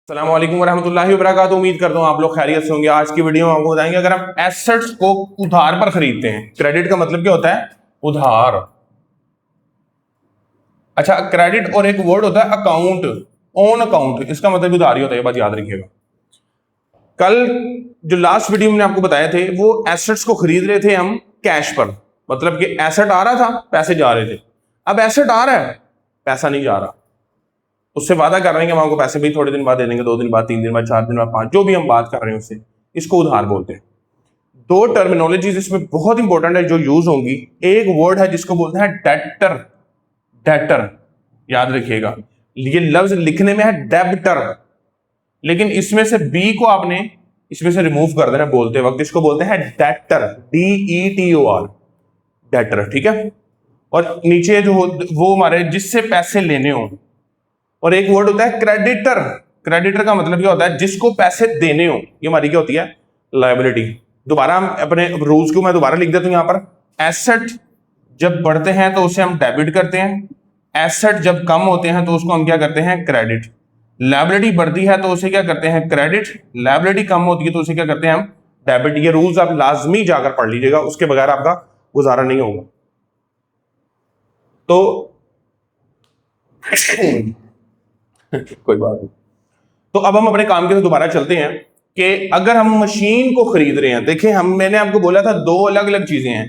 अस्सलाम वालेकुम वरहमतुल्लाहि वबरकातुहू। उम्मीद करता हूँ आप लोग खैरियत से होंगे। आज की वीडियो में आपको बताएंगे अगर हम एसेट्स को उधार पर खरीदते हैं, क्रेडिट का मतलब क्या होता है? उधार। अच्छा, क्रेडिट और एक वर्ड होता है अकाउंट, ऑन अकाउंट, इसका मतलब भी उधार ही होता है, ये बात याद रखिएगा। कल जो लास्ट वीडियो में आपको बताए थे वो एसेट्स को खरीद रहे थे हम कैश पर, मतलब कि एसेट आ रहा था, पैसे जा रहे थे। अब एसेट आ रहा है, पैसा नहीं जा रहा, उससे वादा कर रहे हैं कि हम आपको पैसे भी थोड़े दिन बाद दे देंगे, 2 दिन बाद, 3 दिन बाद, 4 दिन बाद, 5, जो भी हम बात कर रहे हैं उससे, इसको उधार बोलते हैं। दो टर्मिनोलॉजीज इसमें बहुत इंपॉर्टेंट है जो यूज होंगी। एक वर्ड है जिसको बोलते हैं डेटर, डेटर याद रखिएगा। ये लफ्ज लिखने में है डेबिटर, लेकिन इसमें से बी को आपने इसमें से रिमूव कर देना बोलते वक्त। इसको बोलते हैं डेटर, DETOR, डेटर, ठीक है। और नीचे जो वो हमारे जिससे पैसे लेने हो। और एक वर्ड होता है क्रेडिटर, क्रेडिटर का मतलब क्या होता है? जिसको पैसे देने हो। ये हमारी क्या होती है? लायबिलिटी। दोबारा हम अपने रूल्स को मैं दोबारा लिख देता हूं यहां पर। एसेट जब बढ़ते हैं तो उसे हम डेबिट करते हैं, एसेट जब कम होते हैं तो उसको हम क्या करते हैं? क्रेडिट। लायबिलिटी बढ़ती है तो उसे क्या करते हैं? क्रेडिट। लायबिलिटी कम होती है तो उसे क्या करते हैं हम? डेबिट। ये रूल्स आप लाजमी जाकर पढ़ लीजिएगा, उसके बगैर आपका गुजारा नहीं होगा। तो कोई बात नहीं। तो अब हम अपने काम के लिए दोबारा चलते हैं कि अगर हम मशीन को खरीद रहे हैं, देखिए मैंने आपको बोला था दो अलग अलग चीजें हैं,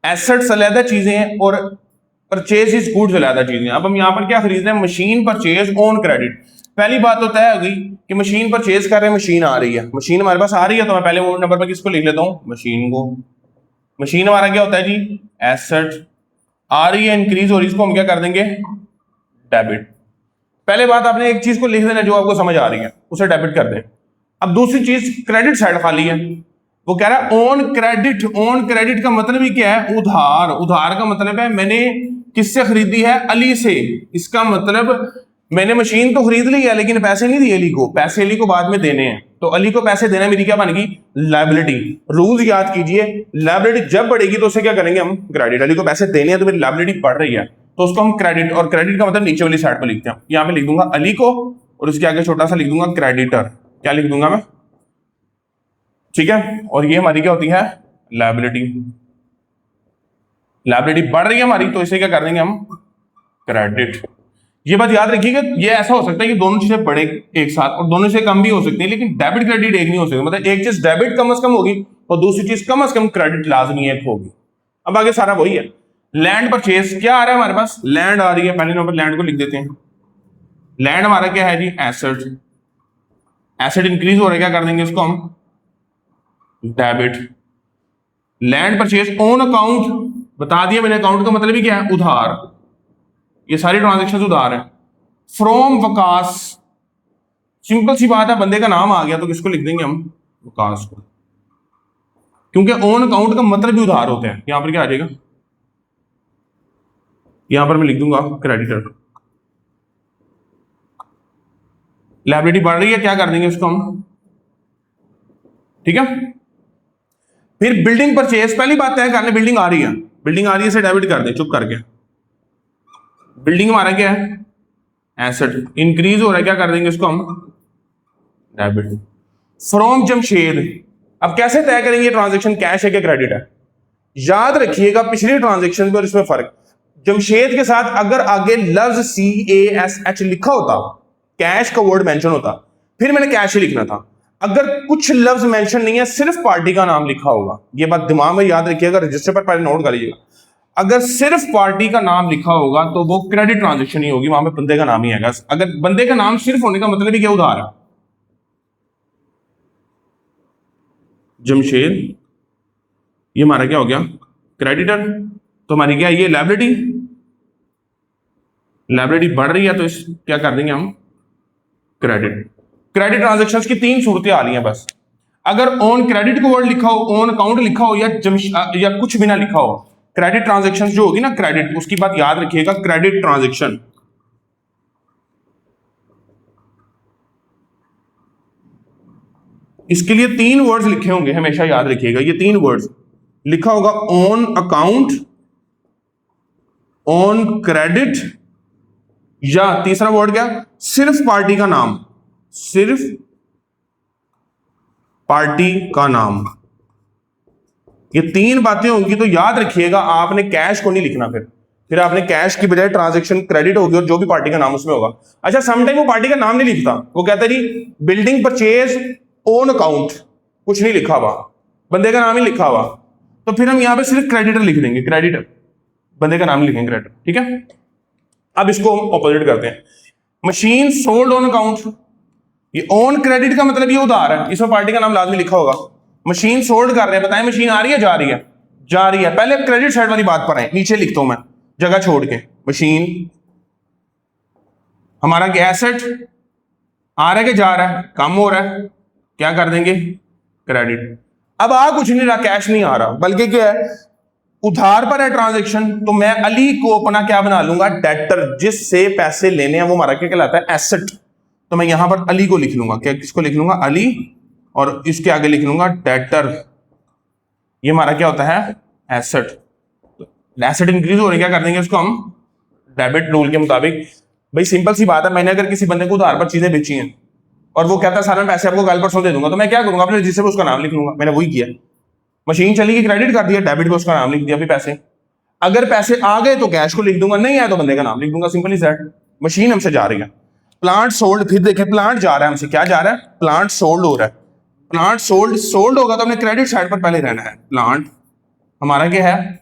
एसेट्स अलग चीजें हैं और परचेज इज गुड्स अलग चीजें हैं। अब हम यहां पर क्या खरीद रहे हैं? Machine purchase on credit. पहली बात तो तय हो गई कि मशीन परचेज कर रहे हैं, मशीन आ रही है, मशीन हमारे पास आ रही है, तो मैं पहले वो नंबर पर किसको लिख लेता हूं? मशीन को। मशीन हमारा क्या होता है जी? एसेट। आ रही है, इंक्रीज हो रही है, इसको हम क्या कर देंगे? डेबिट। पहले बात आपने एक चीज को लिख देना जो आपको समझ आ रही है, उसे डेबिट कर दें। अब दूसरी चीज, क्रेडिट साइड खाली है, वो कह रहा है ऑन क्रेडिट। ऑन क्रेडिट का मतलब ही क्या है? उधार। उधार का मतलब है मैंने किससे खरीदी है? अली से। इसका मतलब मैंने मशीन तो खरीद ली है लेकिन पैसे नहीं दिए अली को, पैसे अली को बाद में देने हैं, तो अली को पैसे देना मेरी क्या बन गई? लायबिलिटी। रूल्स याद कीजिए, लायबिलिटी जब बढ़ेगी तो उसे क्या करेंगे हम? क्रेडिट। अली को पैसे देने हैं तो मेरी लायबिलिटी बढ़ रही है तो उसको हम क्रेडिट, और क्रेडिट का मतलब नीचे वाली साइड पर लिखते हैं। यहां पे लिख दूंगा अली को और उसके आगे छोटा सा लिख दूंगा क्रेडिटर। क्या लिख दूंगा मैं? ठीक है। और ये हमारी क्या होती है? लायबिलिटी। लायबिलिटी बढ़ रही है हमारी तो इसे क्या कर देंगे हम? क्रेडिट। ये बात याद रखिएगा, ये ऐसा हो सकता है कि दोनों चीजें बढ़े एक साथ और दोनों से कम भी हो सकती है, लेकिन डेबिट क्रेडिट एक नहीं हो सकती। मतलब एक चीज डेबिट कम से कम होगी और दूसरी चीज कम से कम क्रेडिट लाजमी एक होगी। अब आगे सारा वही है। लैंड परचेज क्या आ रहा है हमारे पास? लैंड आ रही है, पहले नंबर लैंड को लिख देते हैं। लैंड हमारा क्या है जी? एसेट। एसेट इंक्रीज हो रहा है, क्या कर देंगे इसको हम? Debit. Land purchase on account, बता दिया मैंने, अकाउंट का मतलब ही क्या है? उधार। ये सारी ट्रांजेक्शन उधार है। फ्रॉम वकास, सिंपल सी बात है, बंदे का नाम आ गया तो किसको लिख देंगे हम? वकास को, क्योंकि ऑन अकाउंट का मतलब भी उधार होते हैं। यहां पर क्या आ जाएगा? यहां पर मैं लिख दूंगा क्रेडिटर। लायबिलिटी बढ़ रही है, क्या कर देंगे इसको हम? ठीक है। फिर बिल्डिंग परचेज, पहली बात तय कर ले, बिल्डिंग आ रही है, बिल्डिंग आ रही है से डेबिट कर दे चुप करके। बिल्डिंग हमारा क्या है? एसेट। इंक्रीज हो रहा है, क्या कर देंगे इसको हम? डेबिट। फ्रॉम जमशेद, अब कैसे तय करेंगे ट्रांजेक्शन कैश है क्या क्रेडिट है? याद रखिएगा पिछली ट्रांजेक्शन में और इसमें फर्क। जमशेद के साथ अगर आगे लफ्ज CASH लिखा होता, कैश का वर्ड मेंशन होता, फिर मैंने कैश ही लिखना था। अगर कुछ लफ्ज मेंशन नहीं है, सिर्फ पार्टी का नाम लिखा होगा, ये बात दिमाग में याद रखिएगा, रजिस्टर पर पहले नोट कर लीजिएगा। अगर सिर्फ पार्टी का नाम लिखा होगा तो वो क्रेडिट ट्रांजेक्शन ही होगी, वहां पे बंदे का नाम ही आएगा। अगर बंदे का नाम सिर्फ होने का मतलब ही क्या? उधार है। जमशेद, ये हमारा क्या हो गया? क्रेडिटर। तो हमारी क्या है ये? लायबिलिटी। लायबिलिटी बढ़ रही है तो इस क्या कर देंगे हम? क्रेडिट। क्रेडिट ट्रांजेक्शंस की 3 सूरतें आ रही हैं बस। अगर ऑन क्रेडिट को वर्ड लिखा हो, ऑन अकाउंट लिखा हो, या कुछ भी ना लिखा हो, क्रेडिट ट्रांजेक्शन जो होगी ना, क्रेडिट, उसकी बात याद रखिएगा, क्रेडिट ट्रांजेक्शन। इसके लिए 3 वर्ड्स लिखे होंगे, हमेशा याद रखिएगा, ये 3 वर्ड्स लिखा होगा, ऑन अकाउंट, ऑन क्रेडिट, या तीसरा वर्ड क्या? सिर्फ पार्टी का नाम। सिर्फ पार्टी का नाम। ये तीन बातें होंगी तो याद रखिएगा, आपने कैश को नहीं लिखना, फिर आपने कैश की बजाय ट्रांजैक्शन क्रेडिट होगी और जो भी पार्टी का नाम उसमें होगा। अच्छा, समटाइम वो पार्टी का नाम नहीं लिखता, वो कहता है जी बिल्डिंग परचेज ओन अकाउंट, कुछ नहीं लिखा हुआ, बंदे का नाम ही लिखा हुआ, तो फिर हम यहां पे सिर्फ क्रेडिटर लिख देंगे, क्रेडिटर, बंदे का नाम नहीं लिखेंगे, क्रेडिटर। ठीक है, अब इसको हम ऑपोजिट करते हैं। मशीन सोल्ड ऑन अकाउंट, ये ऑन क्रेडिट का मतलब ये उधार है, इसमें पार्टी का नाम लाजमी लिखा होगा। मशीन सोल्ड कर रहे हैं, बताएं मशीन आ रही है जा रही है? जा रही है। पहले क्रेडिट साइड वाली बात पर आए, नीचे लिखता हूं मैं जगह छोड़ के। मशीन हमारा एसेट आ रहा है कि जा रहा है, कम हो रहा है, क्या कर देंगे? क्रेडिट। अब आ कुछ नहीं रहा, कैश नहीं आ रहा, बल्कि क्या है, उधार पर है ट्रांजैक्शन, तो मैं अली को अपना क्या बना लूंगा? डेटर, जिससे पैसे लेने हैं वो हमारा क्या कहलाता है? एसेट। तो मैं यहां पर अली को लिख लूंगा, क्या किसको लिख लूंगा? अली, और इसके आगे लिख लूंगा डेटर। ये हमारा क्या होता है? एसेट। एसेट इंक्रीज हो रही है, क्या कर देंगे उसको हम? डेबिट रूल के मुताबिक। भाई सिंपल सी बात है, मैंने अगर किसी बंदे को उधार पर चीजें बेची हैं और वो कहता है सारे पैसे आपको कल परसों दे दूंगा, तो मैं क्या करूंगा? अपने रजिस्टर पर उसका नाम लिख लूंगा। मैंने वही किया, मशीन चली गई, क्रेडिट कर दिया, डेबिट पे उसका नाम लिख दिया। अभी पैसे, अगर पैसे आ गए तो कैश को लिख दूंगा, नहीं आया तो बंदे का नाम लिख दूंगा, सिंपल इज दैट। मशीन हमसे जा रही है, प्लांट सोल्ड, फिर देखें प्लांट जा रहा है हमसे, क्या जा रहा है? प्लांट सोल्ड हो रहा है। प्लांट सोल्ड, सोल्ड होगा तो हमने क्रेडिट साइड पर पहले रहना है। प्लांट हमारा क्या है?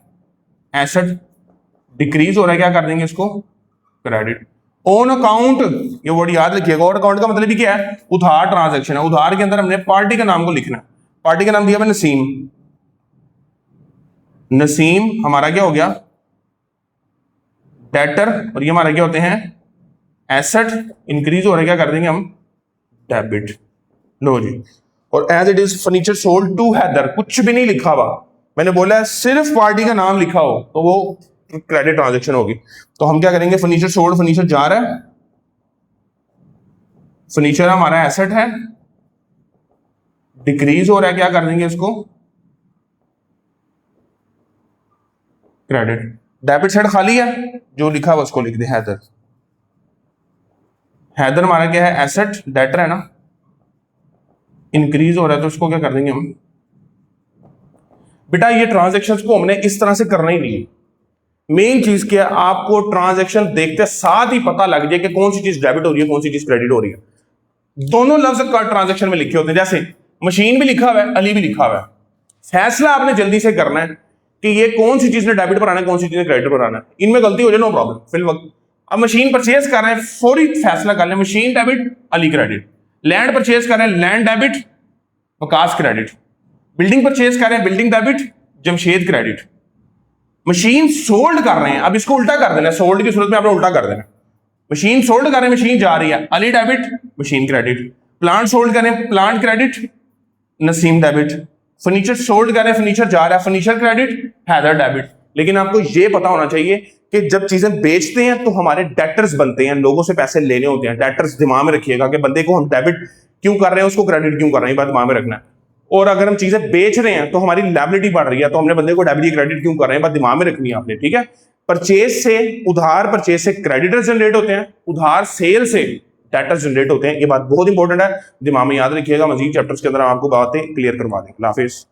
एसेट। डिक्रीज हो रहा है, क्या कर देंगे इसको? क्रेडिट। ऑन अकाउंट, ये वर्ड याद रखिएगा, ऑन अकाउंट का मतलब भी क्या है? उधार ट्रांजैक्शन है। उधार के अंदर हमने पार्टी का नाम को लिखना है। पार्टी का नाम दिया मैंने नसीम। नसीम हमारा क्या हो गया? डेटर, और ये हमारा क्या होते हैं? एसेट। इंक्रीज हो रहा है, क्या कर देंगे हम? डेबिट। लो जी, और as it is furniture sold to Haider, कुछ भी नहीं लिखा हुआ, मैंने बोला है सिर्फ पार्टी का नाम लिखा हो तो वो क्रेडिट ट्रांजैक्शन होगी। तो हम क्या करेंगे? फर्नीचर सोल्ड, फर्नीचर जा रहा है, फर्नीचर हमारा एसेट है, डिक्रीज हो रहा है, क्या कर देंगे इसको? क्रेडिट। डेबिट साइड खाली है, जो लिखा हुआ उसको लिख दे हैदर। हैदर हमारा क्या है? एसेट, डेटर है ना, इंक्रीज हो रहा है तो उसको क्या कर देंगे हम? बेटा ये ट्रांजैक्शंस को हमने इस तरह से करना ही नहीं है। मेन चीज क्या है? आपको ट्रांजैक्शन देखते साथ ही पता लग जाए कि कौन सी चीज डेबिट हो रही है, कौन सी चीज क्रेडिट हो रही है। दोनों लफ्ज ट्रांजैक्शन में लिखे होते हैं, जैसे मशीन भी लिखा हुआ है, अली भी लिखा हुआ है। फैसला आपने जल्दी से करना है कि ये कौन सी चीज ने डेबिट पर आना है, कौन सी चीज ने क्रेडिट पर आना है। इनमें गलती हो जाए नो प्रॉब्लम, फिल वक्त। अब मशीन परचेज कर रहे हैं, फौरी फैसला कर लें, machine debit, Ali credit. Land purchase कर रहे हैं, land debit, Waqas credit. Building purchase कर रहे हैं, building debit, Jamshed credit. Machine sold कर रहे हैं, अब इसको उल्टा कर देना, सोल्ड की सूरत में आपने उल्टा कर देना। मशीन सोल्ड कर रहे हैं, मशीन जा रही है, Ali debit, machine credit. Plant sold कर रहे हैं, plant credit, Naseem debit. Furniture sold कर रहे हैं, फर्नीचर जा रहा है, फर्नीचर क्रेडिट, हैदर डेबिट। लेकिन आपको यह पता होना चाहिए कि जब चीजें बेचते हैं तो हमारे डेटर्स बनते हैं, लोगों से पैसे लेने होते हैं। डेटर्स दिमाग में रखिएगा कि बंदे को हम डेबिट क्यों कर रहे हैं, उसको क्रेडिट क्यों कर रहे हैं, ये बात दिमाग में रखना है। और अगर हम चीजें बेच रहे हैं तो हमारी लायबिलिटी बढ़ रही है, तो हमने बंदे को डेबिट क्रेडिट क्यों कर रहे हैं, बात दिमाग में रखनी है आपने। ठीक है, परचेज से, उधार परचेज से क्रेडिटर्स जनरेट होते हैं, उधार सेल से डेटर्स जनरेट होते हैं। ये बात बहुत इंपॉर्टेंट है, दिमाग में याद रखिएगा। मजीद चैप्टर्स के अंदर आपको बातें क्लियर करवा देंगे। हाफिज।